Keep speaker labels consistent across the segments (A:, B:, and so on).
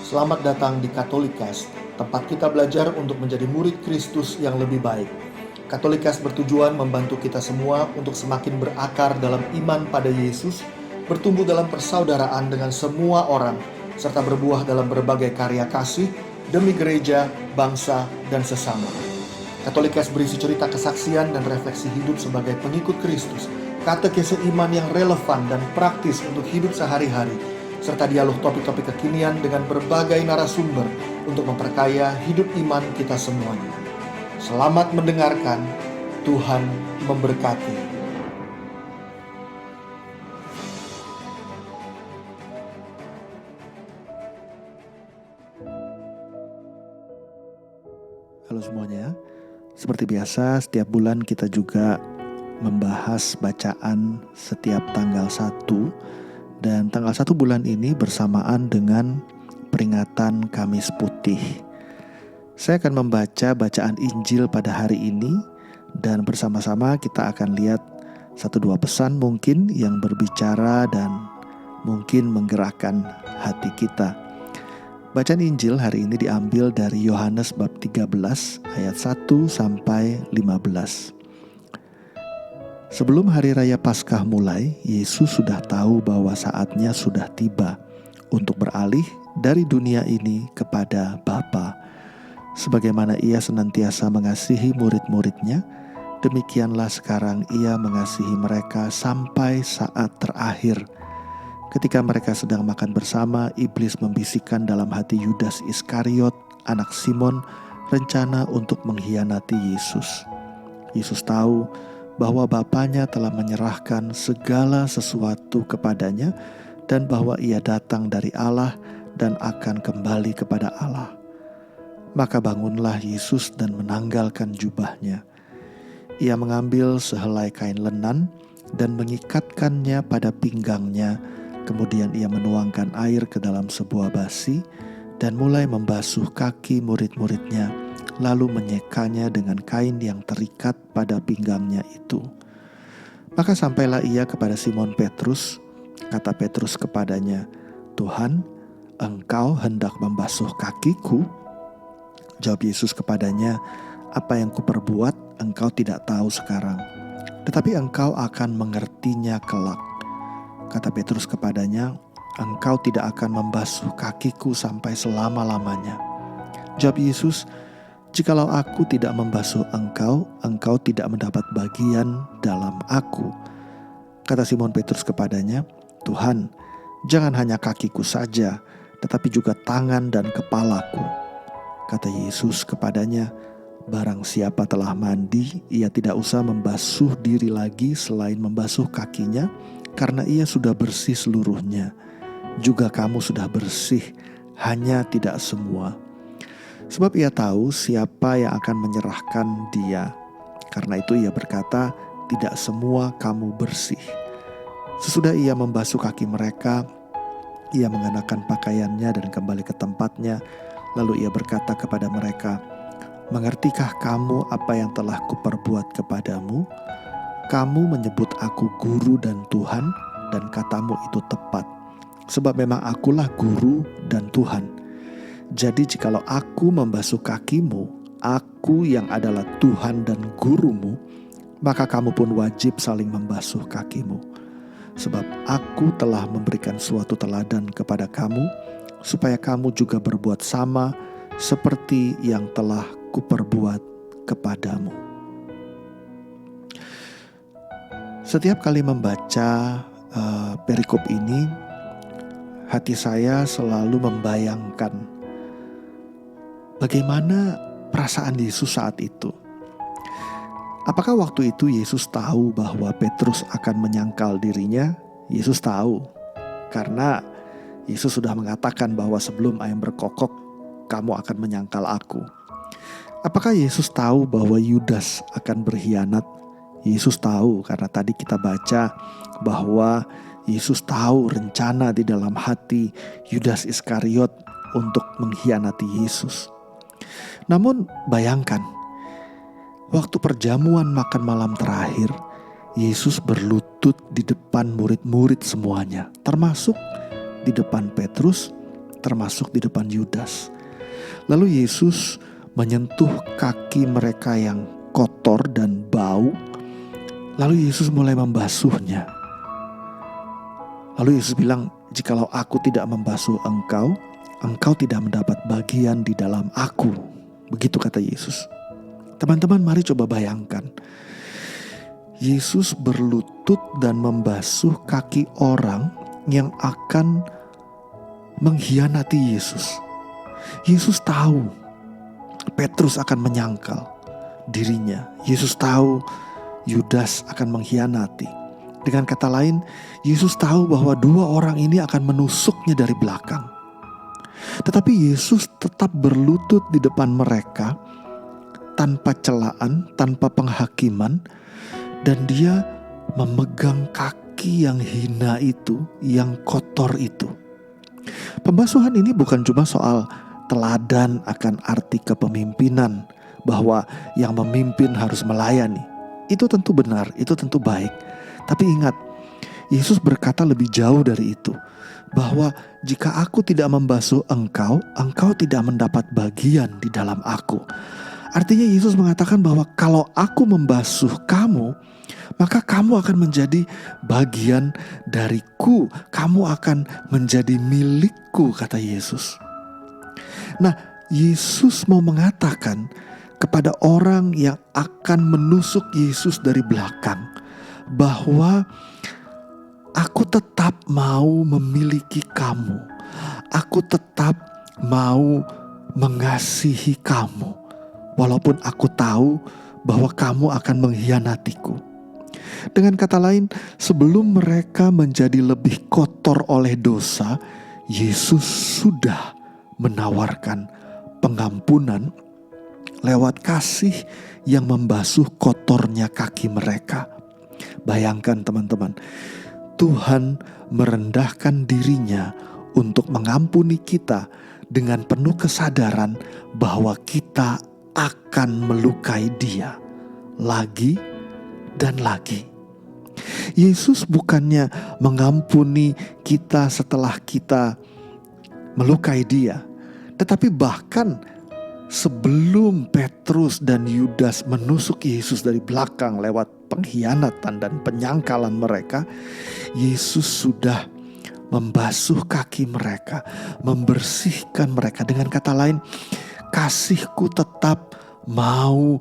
A: Selamat datang di Katolikas, tempat kita belajar untuk menjadi murid Kristus yang lebih baik. Katolikas bertujuan membantu kita semua untuk semakin berakar dalam iman pada Yesus, bertumbuh dalam persaudaraan dengan semua orang, serta berbuah dalam berbagai karya kasih demi gereja, bangsa, dan sesama. Katolikas berisi cerita kesaksian dan refleksi hidup sebagai pengikut Kristus, katekese iman yang relevan dan praktis untuk hidup sehari-hari, serta dialog topik-topik kekinian dengan berbagai narasumber untuk memperkaya hidup iman kita semuanya. Selamat mendengarkan, Tuhan memberkati.
B: Halo semuanya, seperti biasa setiap bulan kita juga membahas bacaan setiap tanggal 1. Dan tanggal 1 bulan ini bersamaan dengan peringatan Kamis Putih. Saya akan membaca bacaan Injil pada hari ini, dan bersama-sama kita akan lihat 1-2 pesan mungkin yang berbicara dan mungkin menggerakkan hati kita. Bacaan Injil hari ini diambil dari Yohanes bab 13 ayat 1 sampai 15. Sebelum hari raya Paskah mulai, Yesus sudah tahu bahwa saatnya sudah tiba untuk beralih dari dunia ini kepada Bapa. Sebagaimana Ia senantiasa mengasihi murid-muridnya, demikianlah sekarang Ia mengasihi mereka sampai saat terakhir. Ketika mereka sedang makan bersama, iblis membisikkan dalam hati Yudas Iskariot, anak Simon, rencana untuk mengkhianati Yesus. Yesus tahu bahwa Bapanya telah menyerahkan segala sesuatu kepadanya dan bahwa Ia datang dari Allah dan akan kembali kepada Allah. Maka bangunlah Yesus dan menanggalkan jubahnya. Ia mengambil sehelai kain lenan dan mengikatkannya pada pinggangnya. Kemudian Ia menuangkan air ke dalam sebuah basi dan mulai membasuh kaki murid-muridnya, lalu menyekanya dengan kain yang terikat pada pinggangnya itu. Maka sampailah Ia kepada Simon Petrus. Kata Petrus kepadanya, "Tuhan, Engkau hendak membasuh kakiku?" Jawab Yesus kepadanya, "Apa yang kuperbuat engkau tidak tahu sekarang, tetapi engkau akan mengertinya kelak." Kata Petrus kepadanya, "Engkau tidak akan membasuh kakiku sampai selama-lamanya." Jawab Yesus, "Jikalau aku tidak membasuh engkau, engkau tidak mendapat bagian dalam aku." Kata Simon Petrus kepadanya, "Tuhan, jangan hanya kakiku saja, tetapi juga tangan dan kepalaku." Kata Yesus kepadanya, "Barang siapa telah mandi, ia tidak usah membasuh diri lagi selain membasuh kakinya, karena ia sudah bersih seluruhnya. Juga kamu sudah bersih, hanya tidak semua. Sebab ia tahu siapa yang akan menyerahkan dia. Karena itu ia berkata, tidak semua kamu bersih." Sesudah ia membasuh kaki mereka, ia mengenakan pakaiannya dan kembali ke tempatnya. Lalu ia berkata kepada mereka, "Mengertikah kamu apa yang telah kuperbuat kepadamu? Kamu menyebut aku guru dan Tuhan, dan katamu itu tepat. Sebab memang akulah guru dan Tuhan. Jadi jikalau aku membasuh kakimu, aku yang adalah Tuhan dan gurumu, maka kamu pun wajib saling membasuh kakimu. Sebab aku telah memberikan suatu teladan kepada kamu, supaya kamu juga berbuat sama seperti yang telah kuperbuat kepadamu." Setiap kali membaca perikop ini, hati saya selalu membayangkan bagaimana perasaan Yesus saat itu. Apakah waktu itu Yesus tahu bahwa Petrus akan menyangkal dirinya? Yesus tahu, karena Yesus sudah mengatakan bahwa sebelum ayam berkokok, kamu akan menyangkal aku. Apakah Yesus tahu bahwa Yudas akan berkhianat? Yesus tahu, karena tadi kita baca bahwa Yesus tahu rencana di dalam hati Yudas Iskariot untuk mengkhianati Yesus. Namun bayangkan, waktu perjamuan makan malam terakhir, Yesus berlutut di depan murid-murid semuanya, termasuk di depan Petrus, termasuk di depan Yudas. Lalu Yesus menyentuh kaki mereka yang kotor dan bau. Lalu Yesus mulai membasuhnya. Lalu Yesus bilang, "Jikalau aku tidak membasuh engkau, engkau tidak mendapat bagian di dalam aku." Begitu kata Yesus. Teman-teman, mari coba bayangkan. Yesus berlutut dan membasuh kaki orang yang akan mengkhianati Yesus. Yesus tahu Petrus akan menyangkal dirinya. Yesus tahu Yudas akan mengkhianati. Dengan kata lain, Yesus tahu bahwa dua orang ini akan menusuknya dari belakang. Tetapi Yesus tetap berlutut di depan mereka tanpa celaan, tanpa penghakiman, dan dia memegang kaki yang hina itu, yang kotor itu. Pembasuhan ini bukan cuma soal teladan akan arti kepemimpinan, bahwa yang memimpin harus melayani. Itu tentu benar, itu tentu baik. Tapi ingat, Yesus berkata lebih jauh dari itu, bahwa jika aku tidak membasuh engkau, engkau tidak mendapat bagian di dalam aku. Artinya Yesus mengatakan bahwa kalau aku membasuh kamu, maka kamu akan menjadi bagian dariku. Kamu akan menjadi milikku, kata Yesus. Nah, Yesus mau mengatakan kepada orang yang akan menusuk Yesus dari belakang, bahwa aku tetap mau memiliki kamu. Aku tetap mau mengasihi kamu. Walaupun aku tahu bahwa kamu akan mengkhianatiku. Dengan kata lain, sebelum mereka menjadi lebih kotor oleh dosa, Yesus sudah menawarkan pengampunan lewat kasih yang membasuh kotornya kaki mereka. Bayangkan teman-teman, Tuhan merendahkan dirinya untuk mengampuni kita dengan penuh kesadaran bahwa kita akan melukai Dia lagi dan lagi. Yesus bukannya mengampuni kita setelah kita melukai Dia, tetapi bahkan sebelum Petrus dan Yudas menusuk Yesus dari belakang lewat pengkhianatan dan penyangkalan mereka, Yesus sudah membasuh kaki mereka, membersihkan mereka. Dengan kata lain, kasihku tetap mau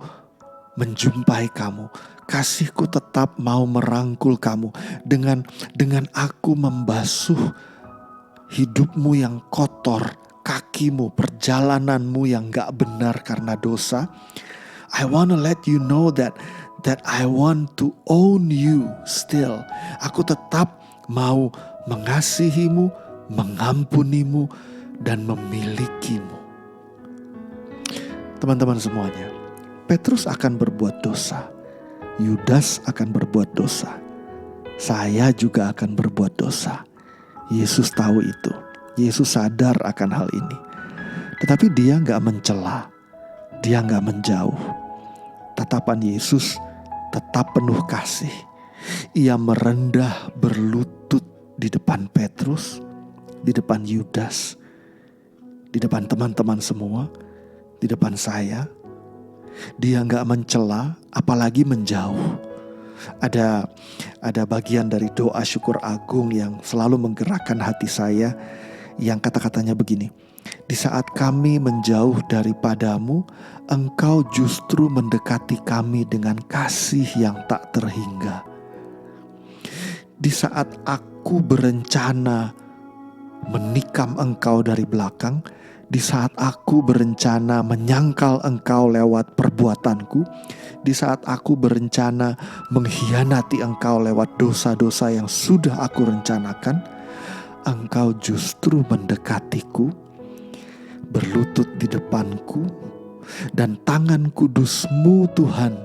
B: menjumpai kamu. Kasihku tetap mau merangkul kamu. Dengan aku membasuh hidupmu yang kotor, kakimu, perjalananmu yang gak benar karena dosa. I want to let you know that I want to own you still. Aku tetap mau mengasihimu, mengampunimu, dan memilikimu. Teman-teman semuanya, Petrus akan berbuat dosa. Yudas akan berbuat dosa. Saya juga akan berbuat dosa. Yesus tahu itu. Yesus sadar akan hal ini. Tetapi dia gak mencela. Dia gak menjauh. Tatapan Yesus tetap penuh kasih. Ia merendah berlutut di depan Petrus, di depan Yudas, di depan teman-teman semua, di depan saya. Dia gak mencela, apalagi menjauh. Ada bagian dari doa syukur agung yang selalu menggerakkan hati saya, yang kata-katanya begini: di saat kami menjauh daripadamu, engkau justru mendekati kami dengan kasih yang tak terhingga. Di saat aku berencana menikam engkau dari belakang, di saat aku berencana menyangkal engkau lewat perbuatanku, di saat aku berencana mengkhianati engkau lewat dosa-dosa yang sudah aku rencanakan, engkau justru mendekatiku, berlutut di depanku, dan tangan kudus-Mu Tuhan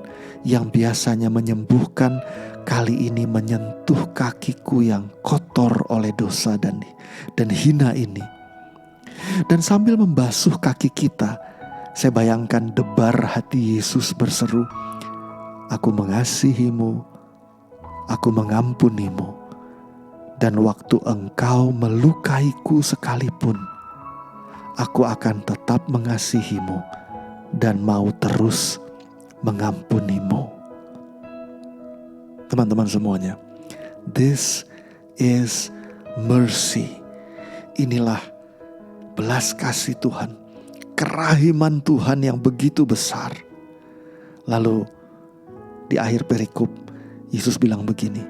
B: yang biasanya menyembuhkan, kali ini menyentuh kakiku yang kotor oleh dosa dan hina ini. Dan sambil membasuh kaki kita, saya bayangkan debar hati Yesus berseru, aku mengasihimu, aku mengampunimu. Dan waktu engkau melukaiku sekalipun, aku akan tetap mengasihimu dan mau terus mengampunimu. Teman-teman semuanya, this is mercy. Inilah belas kasih Tuhan, kerahiman Tuhan yang begitu besar. Lalu di akhir perikop, Yesus bilang begini,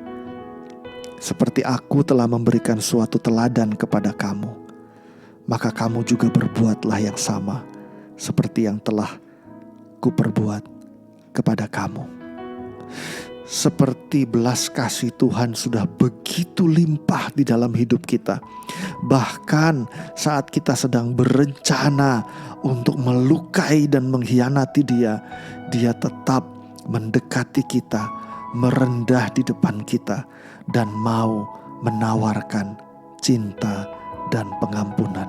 B: seperti aku telah memberikan suatu teladan kepada kamu, maka kamu juga berbuatlah yang sama seperti yang telah kuperbuat kepada kamu. Seperti belas kasih Tuhan sudah begitu limpah di dalam hidup kita. Bahkan saat kita sedang berencana untuk melukai dan mengkhianati Dia, Dia tetap mendekati kita, merendah di depan kita, dan mau menawarkan cinta dan pengampunan.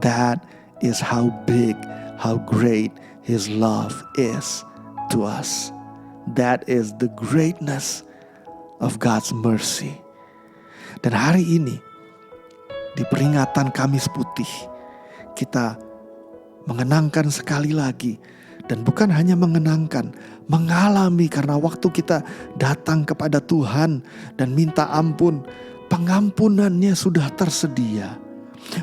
B: That is how big, how great His love is to us. That is the greatness of God's mercy. Dan hari ini di peringatan Kamis Putih, kita mengenangkan sekali lagi, dan bukan hanya mengenangkan, mengalami, karena waktu kita datang kepada Tuhan dan minta ampun, pengampunannya sudah tersedia.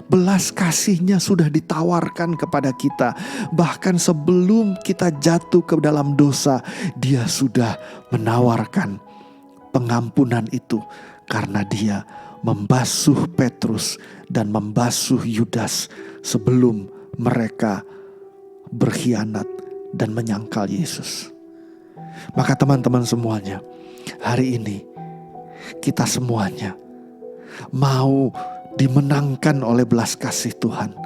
B: Belas kasih-Nya sudah ditawarkan kepada kita. Bahkan sebelum kita jatuh ke dalam dosa, Dia sudah menawarkan pengampunan itu, karena Dia membasuh Petrus dan membasuh Yudas sebelum mereka berkhianat dan menyangkal Yesus. Maka teman-teman semuanya, hari ini kita semuanya mau dimenangkan oleh belas kasih Tuhan.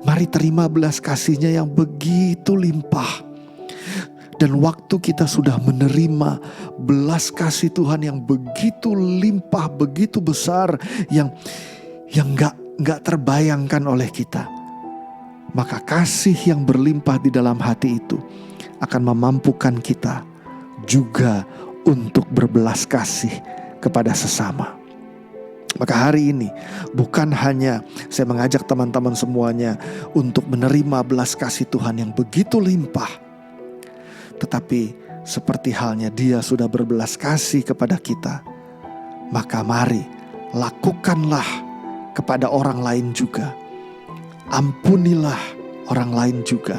B: Mari terima belas kasih-Nya yang begitu limpah. Dan waktu kita sudah menerima belas kasih Tuhan yang begitu limpah, begitu besar, yang gak terbayangkan oleh kita, maka kasih yang berlimpah di dalam hati itu akan memampukan kita juga untuk berbelas kasih kepada sesama. Maka hari ini bukan hanya saya mengajak teman-teman semuanya untuk menerima belas kasih Tuhan yang begitu limpah, tetapi seperti halnya Dia sudah berbelas kasih kepada kita, maka mari lakukanlah kepada orang lain juga. Ampunilah orang lain juga.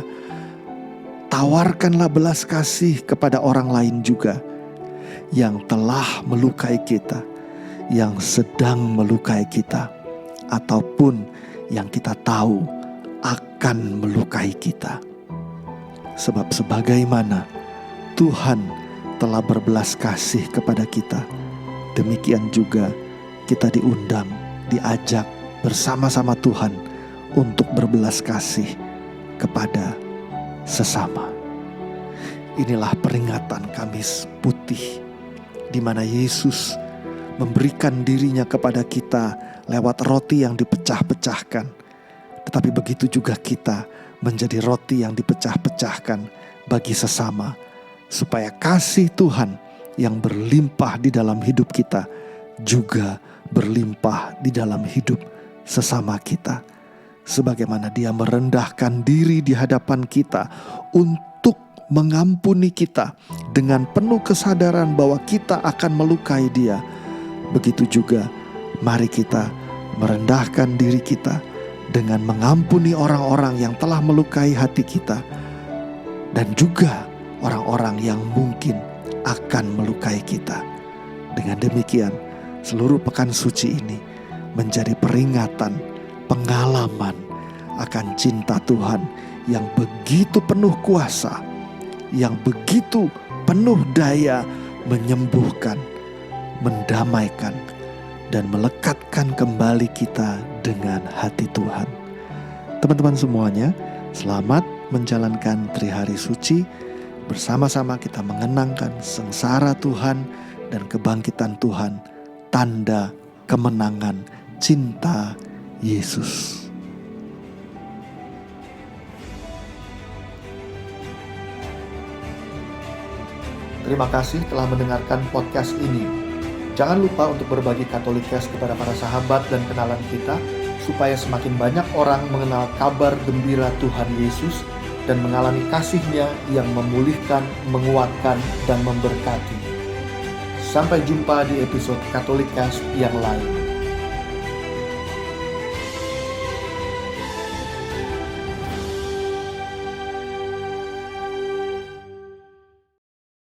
B: Tawarkanlah belas kasih kepada orang lain juga yang telah melukai kita, yang sedang melukai kita, ataupun yang kita tahu akan melukai kita. Sebab sebagaimana Tuhan telah berbelas kasih kepada kita, demikian juga kita diundang, diajak bersama-sama Tuhan untuk berbelas kasih kepada sesama. Inilah peringatan Kamis Putih, di mana Yesus memberikan diri-Nya kepada kita lewat roti yang dipecah-pecahkan. Tetapi begitu juga kita menjadi roti yang dipecah-pecahkan bagi sesama, supaya kasih Tuhan yang berlimpah di dalam hidup kita juga berlimpah di dalam hidup sesama kita. Sebagaimana Dia merendahkan diri di hadapan kita untuk mengampuni kita dengan penuh kesadaran bahwa kita akan melukai Dia, begitu juga mari kita merendahkan diri kita dengan mengampuni orang-orang yang telah melukai hati kita, dan juga orang-orang yang mungkin akan melukai kita. Dengan demikian, seluruh pekan suci ini menjadi peringatan, pengalaman akan cinta Tuhan yang begitu penuh kuasa, yang begitu penuh daya menyembuhkan, mendamaikan, dan melekatkan kembali kita dengan hati Tuhan. Teman-teman semuanya, selamat menjalankan Trihari Suci. Bersama-sama kita mengenangkan sengsara Tuhan dan kebangkitan Tuhan, tanda kemenangan cinta Yesus.
A: Terima kasih telah mendengarkan podcast ini. Jangan lupa untuk berbagi Katolikes kepada para sahabat dan kenalan kita, supaya semakin banyak orang mengenal kabar gembira Tuhan Yesus dan mengalami kasih-Nya yang memulihkan, menguatkan, dan memberkati. Sampai jumpa di episode Katolikast yang lain.